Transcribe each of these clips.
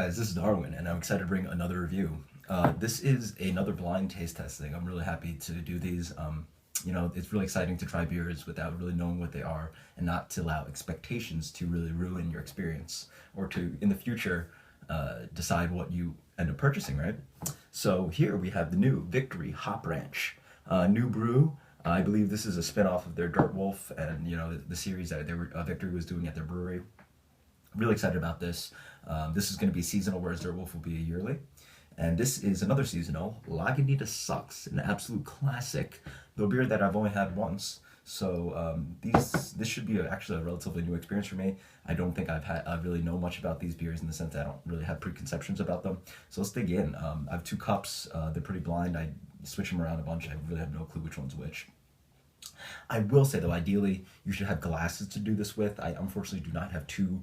Guys, this is Darwin, and I'm excited to bring another review. This is another blind taste testing. I'm really happy to do these. It's really exciting to try beers without really knowing what they are and not to allow expectations to really ruin your experience or to, in the future, decide what you end up purchasing, right? So here we have the new Victory Hop Ranch. New brew. I believe this is a spin-off of their Dirt Wolf and, the series that Victory was doing at their brewery. Really excited about this. This is going to be seasonal, whereas Dirt Wolf will be a yearly. And this is another seasonal, Lagunitas Sucks, an absolute classic, though beer that I've only had once. So this should be actually a relatively new experience for me. I don't think I really know much about these beers in the sense that I don't really have preconceptions about them. So let's dig in. I have two cups. They're pretty blind. I switch them around a bunch. I really have no clue which one's which. I will say though, ideally you should have glasses to do this with. I unfortunately do not have two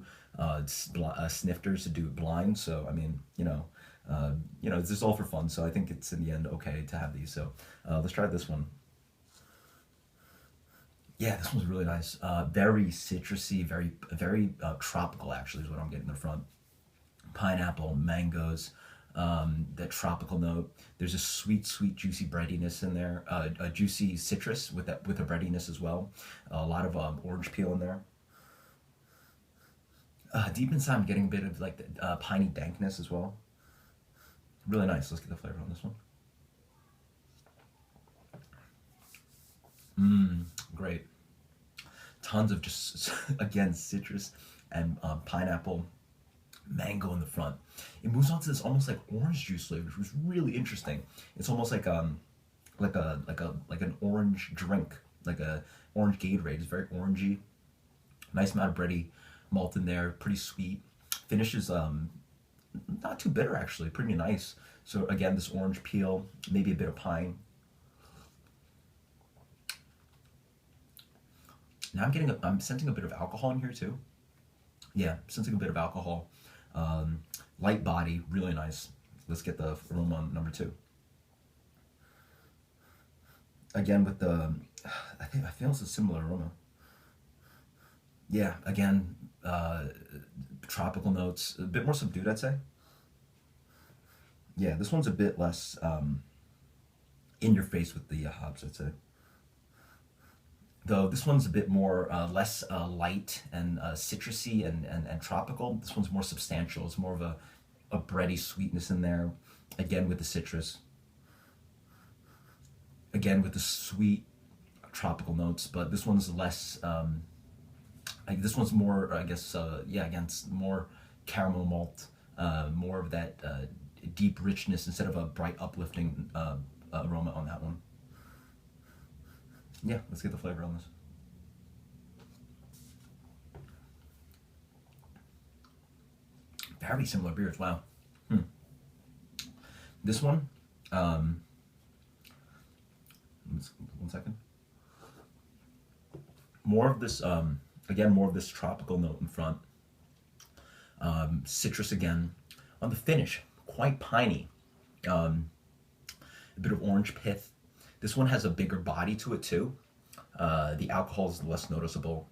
snifters to do it blind. So I mean, this is all for fun. So I think it's in the end okay to have these. So let's try this one. Yeah, this one's really nice. Very citrusy, very tropical. Actually, is what I'm getting in the front. Pineapple, mangoes, that tropical note. There's a sweet, juicy breadiness in there. A juicy citrus with a breadiness as well. A lot of orange peel in there. Deep inside, I'm getting a bit of like the piney dankness as well. Really nice. Let's get the flavor on this one. Great. Tons of just again citrus and pineapple, mango in the front. It moves on to this almost like orange juice flavor, which was really interesting. It's almost like an orange drink, like a orange Gatorade. It's very orangey. Nice amount of bready malt in there, pretty sweet. Finishes not too bitter actually, pretty nice. So again, this orange peel, maybe a bit of pine. Now I'm sensing a bit of alcohol in here too. Yeah, sensing a bit of alcohol. Light body, really nice. Let's get the aroma on number two. Again with the, I feel it's a similar aroma. Yeah, again, tropical notes, a bit more subdued, I'd say. Yeah, this one's a bit less in your face with the hops, I'd say. Though this one's a bit more less light and citrusy and tropical. This one's more substantial. It's more of a bready sweetness in there. Again with the citrus. Again with the sweet tropical notes, but this one's less. This one's more, I guess. Again, it's more caramel malt, more of that deep richness instead of a bright uplifting aroma on that one. Yeah, let's get the flavor on this. Very similar beers, wow. This one, 1 second. More of this, again, more of this tropical note in front. Citrus again. On the finish, quite piney. A bit of orange pith. This one has a bigger body to it too. The alcohol is less noticeable.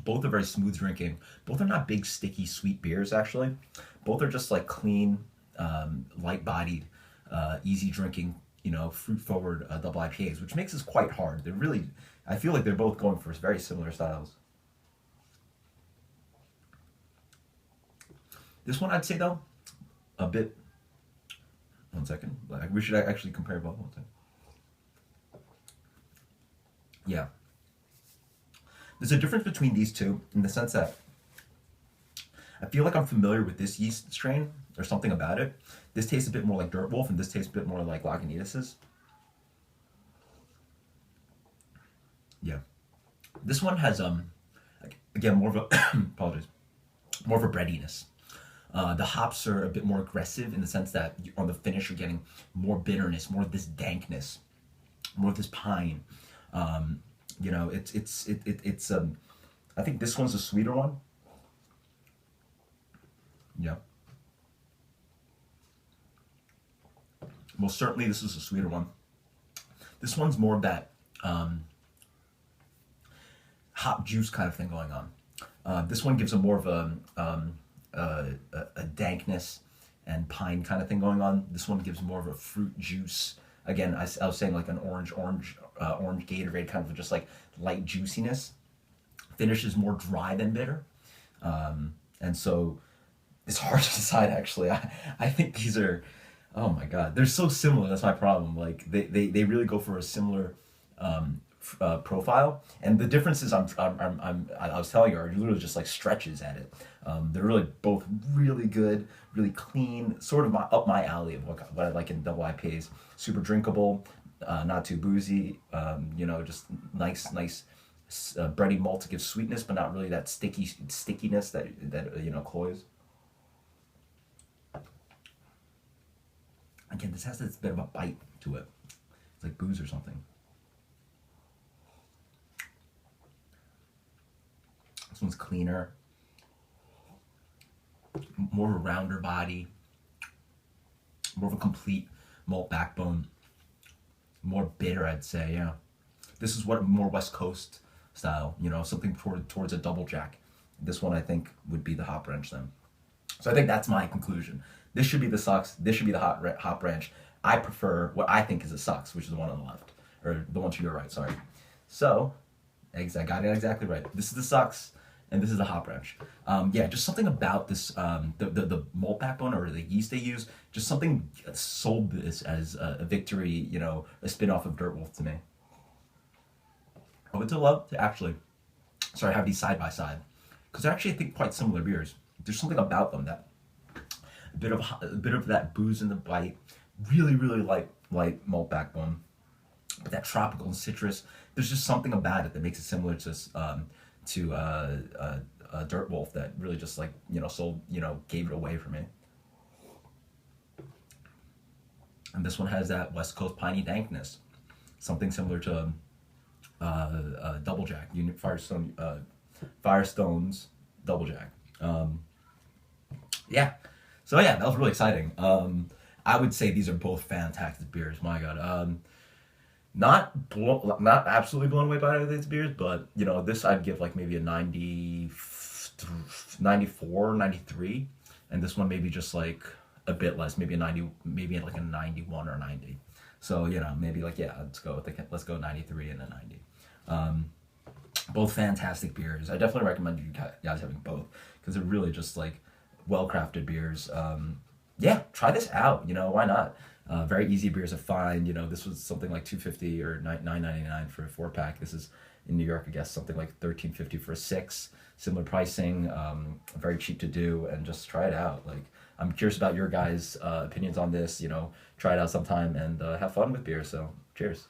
Both are very smooth drinking. Both are not big, sticky, sweet beers, actually. Both are just like clean, light-bodied, easy drinking, fruit-forward double IPAs, which makes this quite hard. They're really, I feel like they're both going for very similar styles. This one, I'd say, though, a bit, 1 second. We should actually compare both. 1 second. Yeah. There's a difference between these two in the sense that I feel like I'm familiar with this yeast strain or something about it. This tastes a bit more like Dirt Wolf, and this tastes a bit more like Lagunitas's. Yeah. This one has again more of a apologies, more of a breadiness. The hops are a bit more aggressive in the sense that on the finish you're getting more bitterness, more of this dankness, more of this pine. It's I think this one's a sweeter one. Yeah. Most certainly this is a sweeter one. This one's more of that hop juice kind of thing going on. This one gives a more of a a dankness and pine kind of thing going on. This one gives more of a fruit juice. Again, I was saying like an orange Gatorade, kind of just like light juiciness. Finish is more dry than bitter, and so it's hard to decide. Actually, I think these are, oh my god, they're so similar. That's my problem. Like they really go for a similar profile, and the differences I was telling you are literally just like stretches at it. They're really both really good, really clean, sort of up my alley of what I like in double IPAs. Super drinkable, not too boozy. Just nice. Bready malt to give sweetness, but not really that stickiness that cloys. Again, this has this bit of a bite to it. It's like booze or something. This one's cleaner, more of a rounder body, more of a complete malt backbone, more bitter, I'd say. Yeah, this is what more West Coast style. Something towards a double jack. This one I think would be the hop ranch then. So I think that's my conclusion. This should be the Sucks. This should be the hop ranch. I prefer what I think is the Sucks, which is the one on the left, or the one to your right. Sorry. So, I got it exactly right. This is the Sucks, and this is the hop ranch. Just something about this, the malt backbone or the yeast they use, just something sold this as a victory, a spin-off of Dirt Wolf to me. I would love to actually have these side by side, because they're actually, I think, quite similar beers. There's something about them that a bit of that booze in the bite, really light malt backbone, but that tropical and citrus. There's just something about it that makes it similar to Dirt Wolf that really just sold gave it away for me. And this one has that West Coast piney dankness, something similar to Double Jack, Firestone's Double Jack. That was really exciting. I would say these are both fantastic beers. My God, not absolutely blown away by these beers, but this I'd give like maybe a 94, 93, and this one maybe just like a bit less, maybe a 90, maybe like a 91 or 90. So maybe let's go 93 and a 90. Both fantastic beers. I definitely recommend you guys having both, because they're really just like well-crafted beers. Try this out. Why not? Very easy beers to find. This was something like $2.50 or $9.99 for a 4-pack. This is in New York, I guess, something like $13.50 for a 6. Similar pricing, very cheap to do, and just try it out. Like, I'm curious about your guys' opinions on this. Try it out sometime and have fun with beer. So, cheers.